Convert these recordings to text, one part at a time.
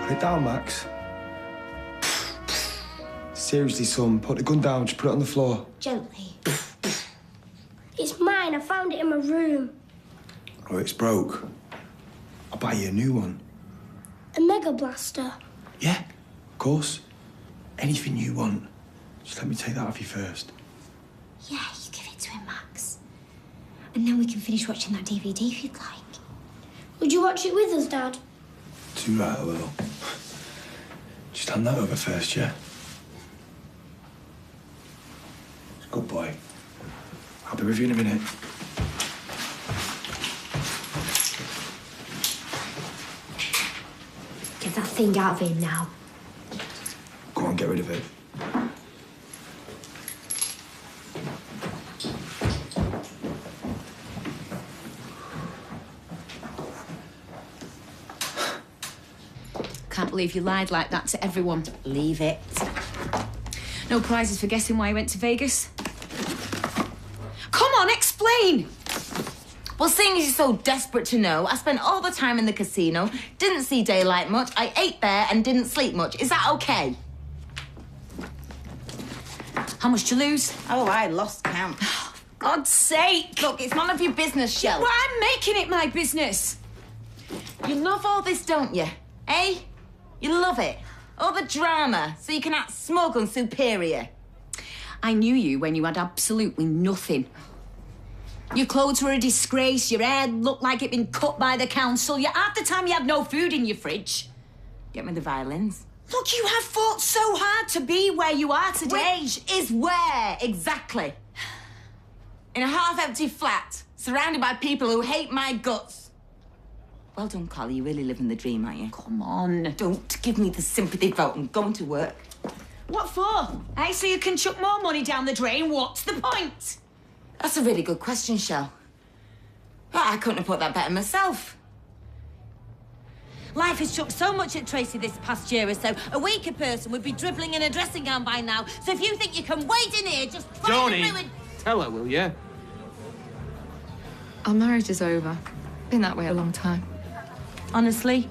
Put it down, Max. Seriously, son, put the gun down. Just put it on the floor. Gently. It's mine. I found it in my room. Oh, it's broke. I'll buy you a new one. A Mega Blaster. Yeah, of course. Anything you want. Just let me take that off you first. Yeah, you give it to him, Max. And then we can finish watching that DVD if you'd like. Would you watch it with us, Dad? Too right, I will. Just hand that over first, yeah? Good boy. I'll be with you in a minute. Get that thing out of him now. Go on, get rid of it. Can't believe you lied like that to everyone. Leave it. No prizes for guessing why you went to Vegas? Come on, explain! Well, seeing as you're so desperate to know, I spent all the time in the casino, didn't see daylight much, I ate there and didn't sleep much. Is that okay? How much did you lose? Oh, I lost count. God's sake! Look, it's none of your business, Shell. Well, I'm making it my business. You love all this, don't you? Eh? You love it. All the drama, so you can act smug and superior. I knew you when you had absolutely nothing. Your clothes were a disgrace, your hair looked like it'd been cut by the council, half the time you had no food in your fridge. Get me the violins. Look, you have fought so hard to be where you are today. Which is where, exactly? In a half-empty flat, surrounded by people who hate my guts. Well done, Carly. You're really living the dream, aren't you? Come on. Don't give me the sympathy vote and going to work. What for? I so you can chuck more money down the drain. What's the point? That's a really good question, Shell. Well, I couldn't have put that better myself. Life has chucked so much at Tracy this past year or so. A weaker person would be dribbling in a dressing gown by now. So if you think you can wait in here, just find and ruin... Tell her, will you? Our marriage is over. Been that way a long time. Honestly,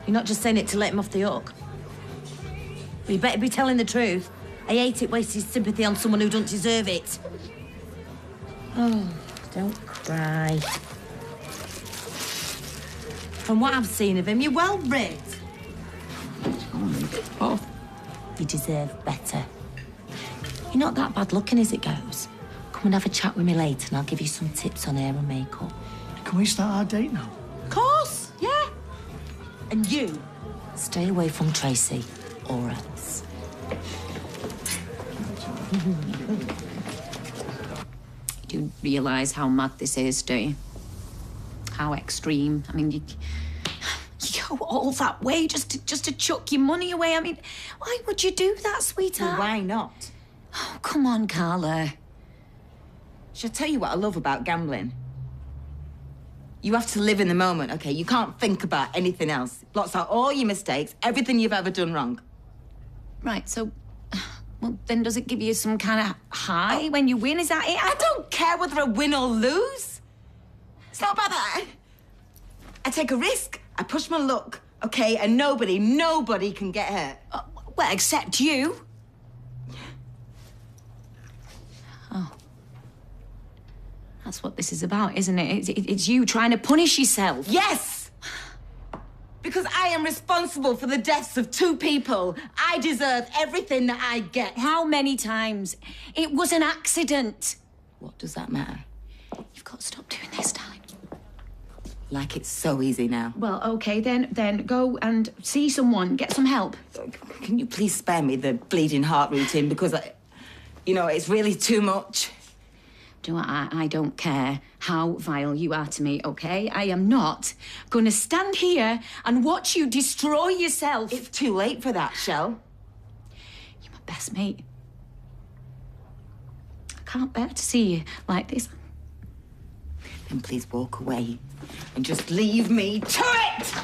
you're not just saying it to let him off the hook. Well, you better be telling the truth. I hate it wasting sympathy on someone who don't deserve it. Oh, don't cry. From what I've seen of him, you're well read. Oh. You deserve better. You're not that bad looking as it goes. Come and have a chat with me later and I'll give you some tips on hair and makeup. Can we start our date now? Of course, yeah. And you, stay away from Tracy or else. You do realise how mad this is, do you? How extreme. I mean, you go all that way just to chuck your money away. I mean, why would you do that, sweetheart? Well, why not? Oh, come on, Carla. Shall I tell you what I love about gambling? You have to live in the moment, OK? You can't think about anything else. It blots out all your mistakes, everything you've ever done wrong. Right, so... Well, then does it give you some kind of high when you win? Is that it? I don't care whether I win or lose. It's not about that. I take a risk. I push my luck, OK? And nobody can get hurt. Well, except you. Oh. That's what this is about, isn't it? It's you trying to punish yourself. Yes! Because I am responsible for the deaths of 2 people. I deserve everything that I get. How many times? It was an accident. What does that matter? You've got to stop doing this, darling. Like it's so easy now. Well, OK, then go and see someone. Get some help. Can you please spare me the bleeding heart routine? Because, it's really too much. Do you know what? I don't care how vile you are to me, OK? I am not going to stand here and watch you destroy yourself. It's too late for that, Shell. You're my best mate. I can't bear to see you like this. Then please walk away and just leave me to it!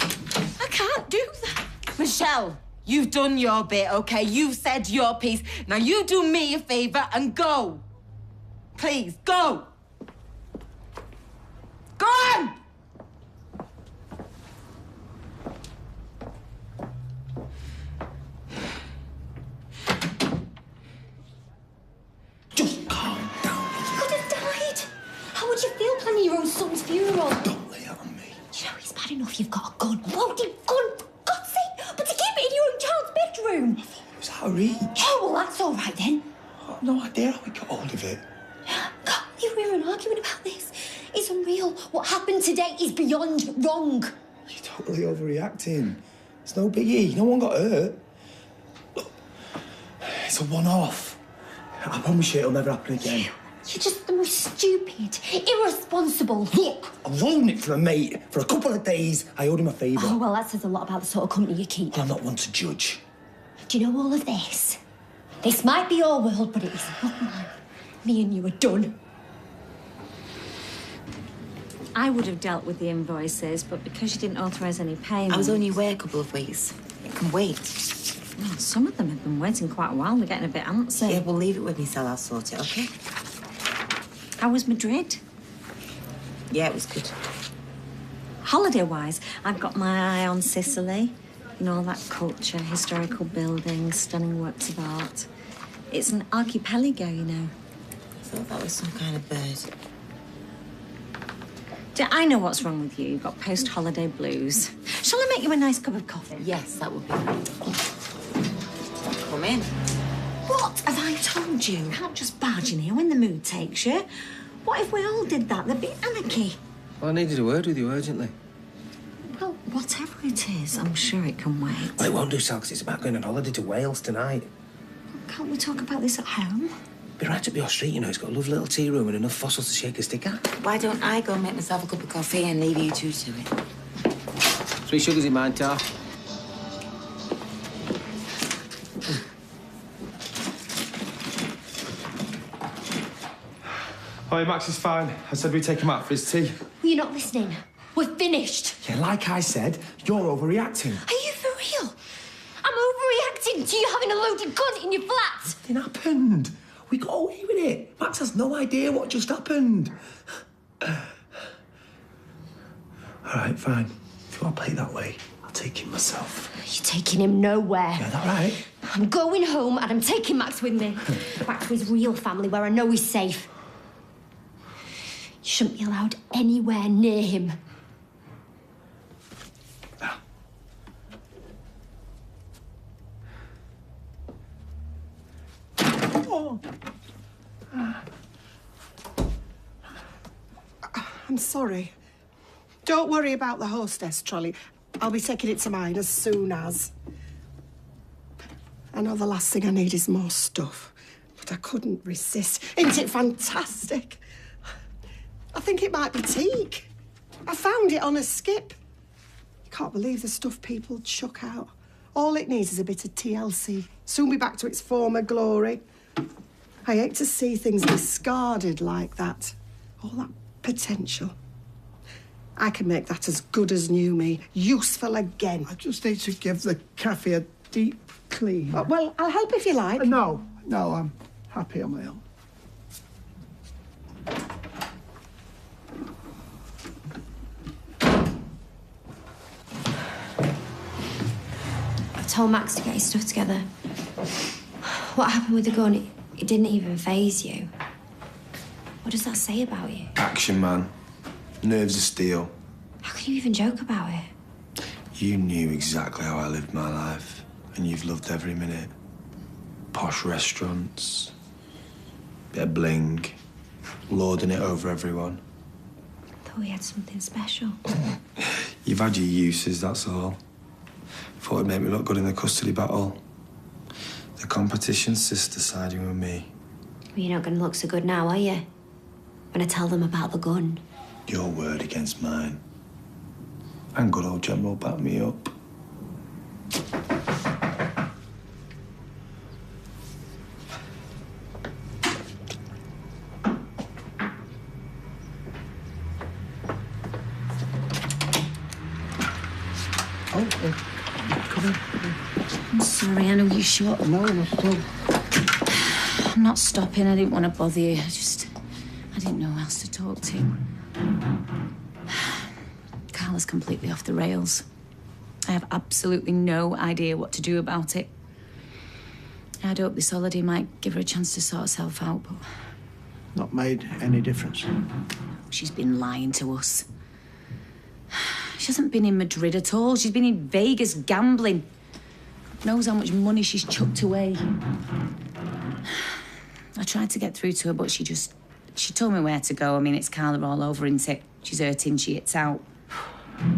I can't do that. Michelle, you've done your bit, OK? You've said your piece. Now you do me a favour and go. Please, go! Go on! would you feel planning your own son's funeral? Don't lay it on me. You know, it's bad enough you've got a gun. Loaded gun, for God's sake. But to keep it in your own child's bedroom. It was out of reach. Oh, well, that's all right then. I've no idea how we got hold of it. God, you were even arguing about this. It's unreal. What happened today is beyond wrong. You're totally overreacting. It's no biggie. No one got hurt. Look, it's a one-off. I promise you it'll never happen again. You're just the most stupid, irresponsible. Look, I loaned it from a mate for a couple of days. I owed him a favour. Oh, well, that says a lot about the sort of company you keep. And I'm not one to judge. Do you know all of this? This might be your world, but it is not mine. Me and you are done. I would have dealt with the invoices, but because you didn't authorise any payments... I was only away a couple of weeks. It can wait. Well, some of them have been waiting quite a while. They're getting a bit antsy. Yeah, we'll leave it with me, Sal. I'll sort it, OK? How was Madrid? Yeah, it was good. Holiday-wise, I've got my eye on Sicily. You know, all that culture, historical buildings, stunning works of art. It's an archipelago, you know. I thought that was some kind of bird. I know what's wrong with you. You've got post-holiday blues. Shall I make you a nice cup of coffee? Yes, that would be great. Come in. What have I told you? You can't just barge in here when the mood takes you. What if we all did that? There'd be anarchy. Well, I needed a word with you urgently. Well, whatever it is, I'm sure it can wait. Well, it won't do, Sal, 'cause it's about going on holiday to Wales tonight. Can't we talk about this at home? Be right up your street, you know. It's got a lovely little tea room and enough fossils to shake a stick at. Why don't I go make myself a cup of coffee and leave you two to it? 3 sugars in mine, Tar. Oh, Max is fine. I said we'd take him out for his tea. Well, you're not listening. We're finished. Yeah, like I said, you're overreacting. Are you for real? I'm overreacting to you having a loaded gun in your flat. Nothing happened. We got away with it. Max has no idea what just happened. All right, fine. If you want to play it that way, I'll take him myself. You're taking him nowhere. Yeah, that right? I'm going home and I'm taking Max with me. Back to his real family where I know he's safe. You shouldn't be allowed anywhere near him. Oh. I'm sorry. Don't worry about the hostess trolley. I'll be taking it to mine as soon as. I know the last thing I need is more stuff, but I couldn't resist. Isn't it fantastic? I think it might be teak. I found it on a skip. You can't believe the stuff people chuck out. All it needs is a bit of TLC. Soon be back to its former glory. I hate to see things discarded like that. All that potential. I can make that as good as new me. Useful again. I just need to give the cafe a deep clean. Well, I'll help if you like. No, I'm happy on my own. I told Max to get his stuff together. What happened with the gun? It didn't even faze you. What does that say about you? Action, man. Nerves of steel. How can you even joke about it? You knew exactly how I lived my life, and you've loved every minute. Posh restaurants, bit of bling, lording it over everyone. Thought we had something special. You've had your uses, that's all. Thought it'd make me look good in the custody battle. The competition's sister siding with me. Well, you're not going to look so good now, are you? When I tell them about the gun. Your word against mine. And good old Jem will back me up. Come in. I'm sorry, I know you shut. No, not at all. I'm not stopping. I didn't want to bother you. I didn't know who else to talk to. Carla's completely off the rails. I have absolutely no idea what to do about it. I'd hope this holiday might give her a chance to sort herself out, but... Not made any difference. She's been lying to us. She hasn't been in Madrid at all. She's been in Vegas gambling. God knows how much money she's chucked away. I tried to get through to her, but she told me where to go. I mean, it's Carla all over, isn't it? She's hurting, she hits out.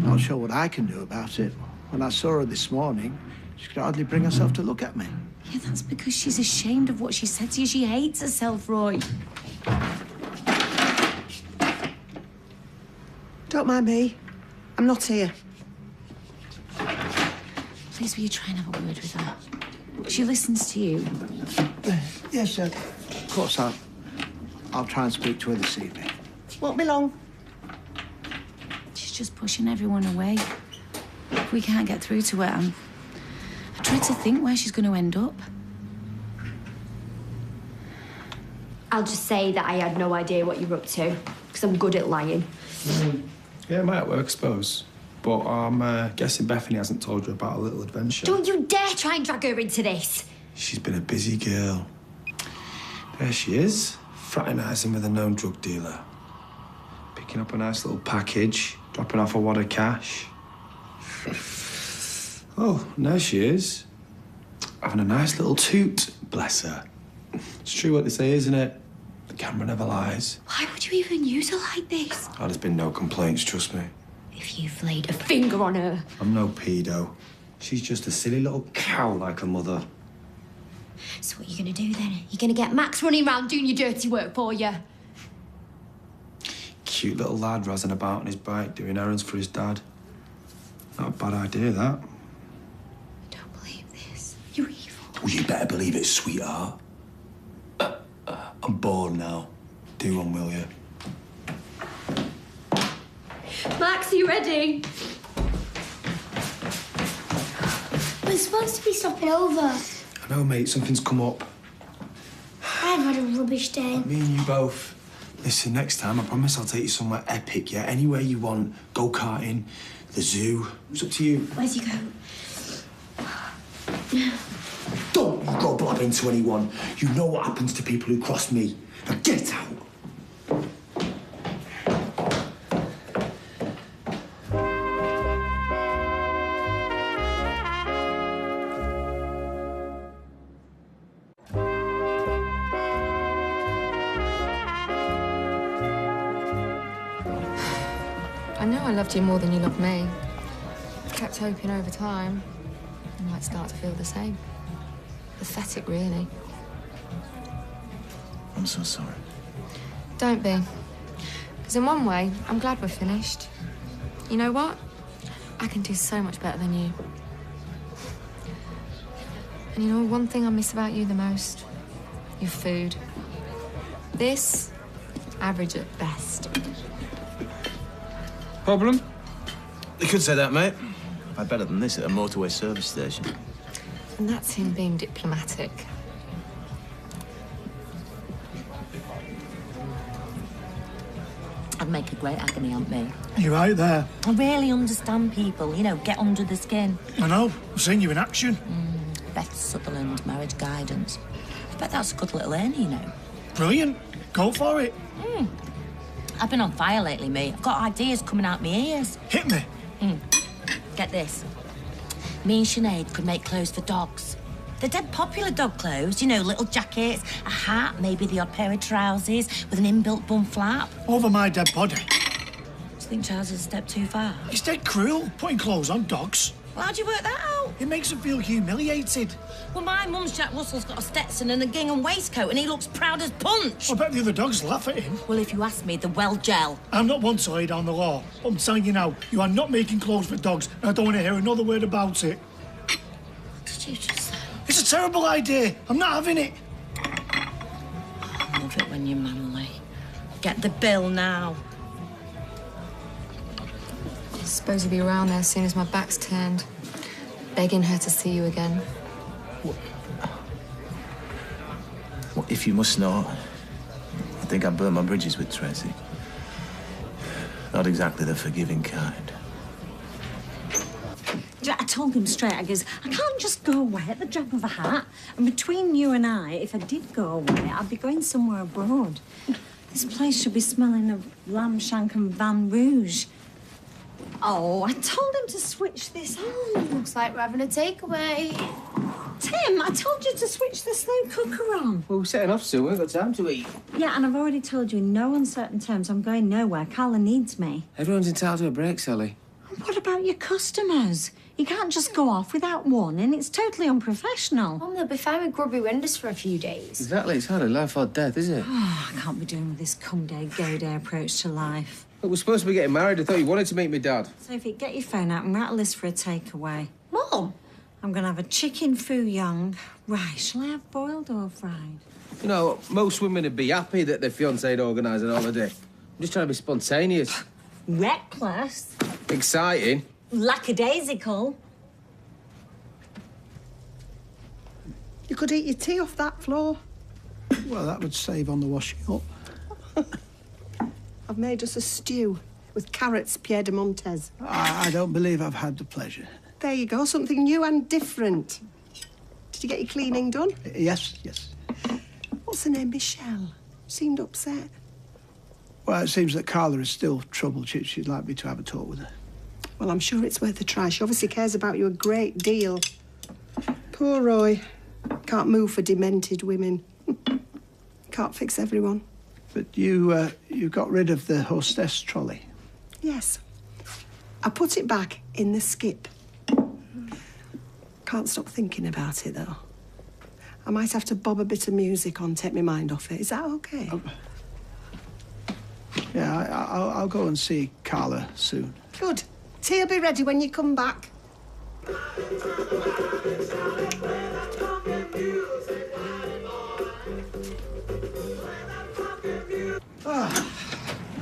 Not sure what I can do about it. When I saw her this morning, she could hardly bring herself to look at me. Yeah, that's because she's ashamed of what she said to you. She hates herself, Roy. Don't mind me. I'm not here. Please, will you try and have a word with her? She listens to you. Yes, sir. Of course, I'll try and speak to her this evening. Won't be long. She's just pushing everyone away. We can't get through to her. I tried to think where she's going to end up. I'll just say that I had no idea what you were up to, because I'm good at lying. Yeah, it might work, I suppose. But I'm guessing Bethany hasn't told you about a little adventure. Don't you dare try and drag her into this. She's been a busy girl. There she is, fraternising with a known drug dealer. Picking up a nice little package, dropping off a wad of cash. Oh, and there she is. Having a nice little toot, bless her. It's true what they say, isn't it? The camera never lies. Why would you even use her like this? Oh, there's been no complaints, trust me. If you've laid a finger on her. I'm no pedo. She's just a silly little cow like her mother. So what are you going to do then? You're going to get Max running around doing your dirty work for you? Cute little lad razzing about on his bike, doing errands for his dad. Not a bad idea, that. I don't believe this. You're evil. Well, you better believe it, sweetheart. I'm bored now. Do one, will you? Max, are you ready? We're supposed to be stopping over. I know, mate. Something's come up. I've had a rubbish day. Me and you both. Listen, next time, I promise I'll take you somewhere epic, yeah? Anywhere you want. Go-karting, the zoo. It's up to you. Where's your coat? Don't you go blabbing to anyone. You know what happens to people who cross me. Now get out. I know I loved you more than you loved me. I kept hoping over time you might start to feel the same. Pathetic, really. I'm so sorry. Don't be. Because in one way, I'm glad we're finished. You know what? I can do so much better than you. And you know one thing I miss about you the most? Your food. This, average at best. Problem? You could say that, mate. I've had better than this at a motorway service station. And that's him being diplomatic. I'd make a great agony aunt, me. You're right there. I really understand people, you know, get under the skin. I know. I've seen you in action. Beth Sutherland, marriage guidance. I bet that's a good little earner, you know. Brilliant. Go for it. I've been on fire lately, mate. I've got ideas coming out my ears. Hit me. Get this. Me and Sinead could make clothes for dogs. They're dead popular dog clothes, you know, little jackets, a hat, maybe the odd pair of trousers with an inbuilt bum flap. Over my dead body. Do you think trousers a step too far? It's dead cruel, putting clothes on dogs. Well, how'd you work that out? It makes them feel humiliated. Well, my mum's Jack Russell's got a Stetson and a gingham waistcoat and he looks proud as punch. I bet the other dogs laugh at him. Well, if you ask me, they're well gel. I'm not one to lay down the law. I'm telling you now, you are not making clothes for dogs, and I don't want to hear another word about it. What did you just say? It's a terrible idea. I'm not having it. I love it when you're manly. Get the bill now. I suppose you'll be around there as soon as my back's turned, begging her to see you again. What if you must know? I think I burnt my bridges with Tracy. Not exactly the forgiving kind. I told him straight, I goes, I can't just go away at the drop of a hat. And between you and I, if I did go away, I'd be going somewhere abroad. This place should be smelling of lamb shank and Van Rouge. Oh, I told him to switch this on. Looks like we're having a takeaway. Tim, I told you to switch the slow cooker on. Well, we're setting off soon. We've got time to eat. Yeah, and I've already told you in no uncertain terms I'm going nowhere. Carla needs me. Everyone's entitled to a break, Sally. What about your customers? You can't just go off without warning. It's totally unprofessional. Mum, they'll be fine with grubby windows for a few days. Exactly. It's hardly life or death, is it? Oh, I can't be doing with this come day, go day approach to life. But we're supposed to be getting married. I thought you wanted to meet me, Dad. Sophie, get your phone out and write a list for a takeaway. Mum? I'm going to have a chicken foo young. Right, shall I have boiled or fried? You know, most women would be happy that their fiancé'd organise an holiday. I'm just trying to be spontaneous. Reckless. Exciting. Lackadaisical. You could eat your tea off that floor. Well, that would save on the washing up. I've made us a stew with carrots Pierre de Montes. I don't believe I've had the pleasure. There you go, something new and different. Did you get your cleaning done? Yes, yes. What's her name? Michelle. Seemed upset. Well, it seems that Carla is still troubled. She'd like me to have a talk with her. Well, I'm sure it's worth a try. She obviously cares about you a great deal. Poor Roy. Can't move for demented women. Can't fix everyone. But you got rid of the hostess trolley. Yes. I put it back in the skip. Can't stop thinking about it, though. I might have to bob a bit of music on, take my mind off it. Is that OK? Yeah, I'll go and see Carla soon. Good. Tea will be ready when you come back.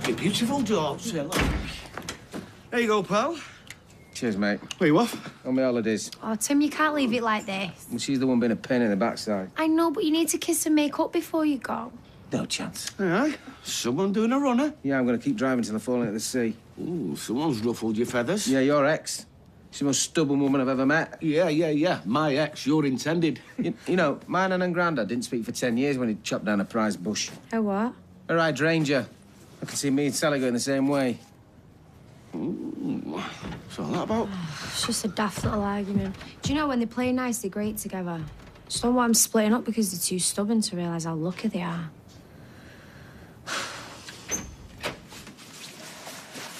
You beautiful dog, Look. There you go, pal. Cheers, mate. Where you off? On my holidays. Oh, Tim, you can't leave it like this. Well, she's the one being a pain in the backside. I know, but you need to kiss and make up before you go. No chance. Aye. Someone doing a runner? Yeah, I'm going to keep driving till I fall into the sea. Ooh, someone's ruffled your feathers. Yeah, your ex. She's the most stubborn woman I've ever met. Yeah. My ex, you're intended. You know, my nan and granddad didn't speak for 10 years when he chopped down a prize bush. Oh, what? A hydrangea. I can see me and Sally going the same way. Ooh, what's all that about? It's just a daft little argument. Do you know, when they play nice, they're great together. Just don't want them splitting up because they're too stubborn to realise how lucky they are.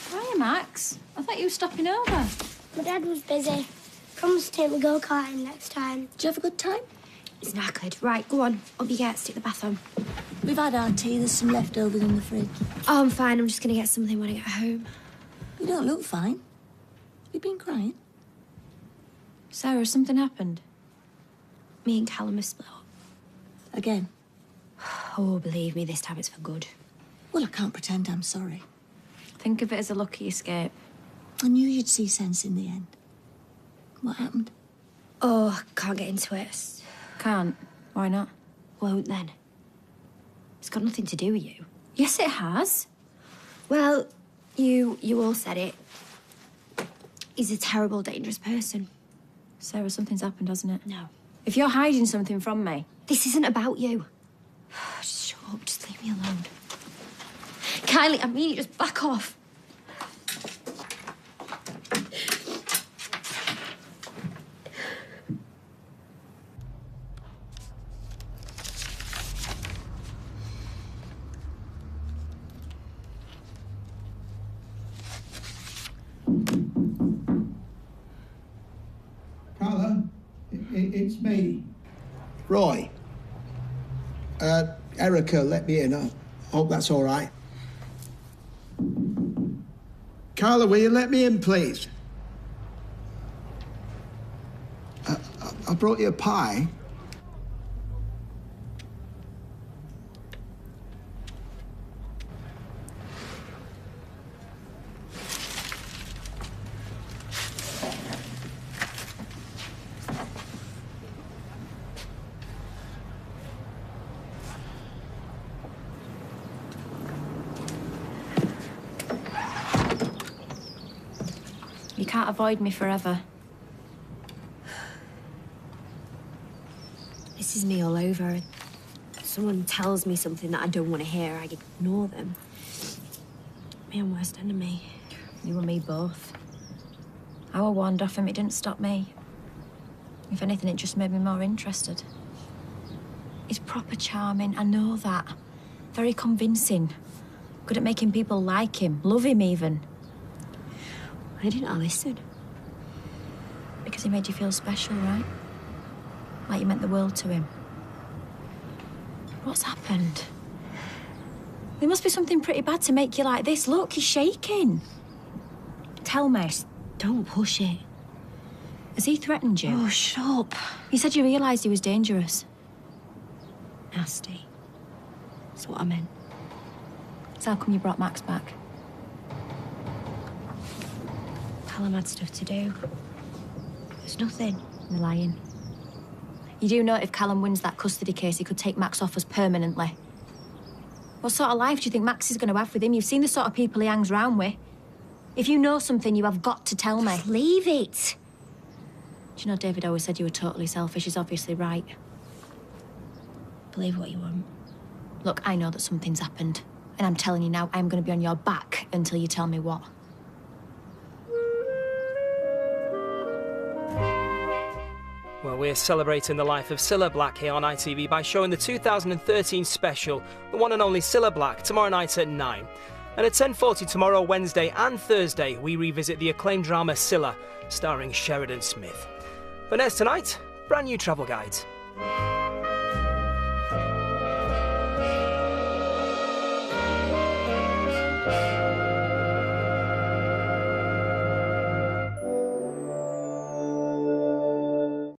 Hiya, Max. I thought you were stopping over. My dad was busy. Promised to take me go-karting next time. Did you have a good time? It's knackered. Right, go on. Up you get. Stick the bath on. We've had our tea. There's some leftovers in the fridge. Oh, I'm fine. I'm just going to get something when I get home. You don't look fine. You've been crying. Sarah, something happened? Me and Callum are split up. Again? Oh, believe me, this time it's for good. Well, I can't pretend I'm sorry. Think of it as a lucky escape. I knew you'd see sense in the end. What happened? Oh, can't get into it. Can't. Why not? Won't then. It's got nothing to do with you. Yes, it has. Well, you all said it. He's a terrible, dangerous person. Sarah, something's happened, hasn't it? No. If you're hiding something from me... This isn't about you. Just shut up. Just leave me alone. Kylie, I mean it. Just back off. Carla, it's me. Roy. Erica let me in. I hope that's all right. Carla, will you let me in, please? I brought you a pie. You can't avoid me forever. This is me all over. someone tells me something that I don't want to hear, I ignore them. My own worst enemy. You and me both. I was warned off him, it didn't stop me. If anything, it just made me more interested. He's proper charming, I know that. Very convincing. Good at making people like him, love him even. Why didn't I listen? Because he made you feel special, right? Like you meant the world to him. What's happened? There must be something pretty bad to make you like this. Look, he's shaking. Tell me. Just don't push it. Has he threatened you? Oh, shut up. He said you realised he was dangerous. Nasty. That's what I meant. So how come you brought Max back? Callum had stuff to do. There's nothing. You're lying. You do know if Callum wins that custody case, he could take Max off us permanently. What sort of life do you think Max is going to have with him? You've seen the sort of people he hangs around with. If you know something, you have got to tell me. Leave it. Do you know David always said you were totally selfish? He's obviously right. Believe what you want. Look, I know that something's happened. And I'm telling you now, I'm going to be on your back until you tell me what. Well, we're celebrating the life of Cilla Black here on ITV by showing the 2013 special, the one and only Cilla Black, tomorrow night at 9. And at 10:40 tomorrow, Wednesday and Thursday, we revisit the acclaimed drama Cilla, starring Sheridan Smith. But next tonight, brand new travel guides.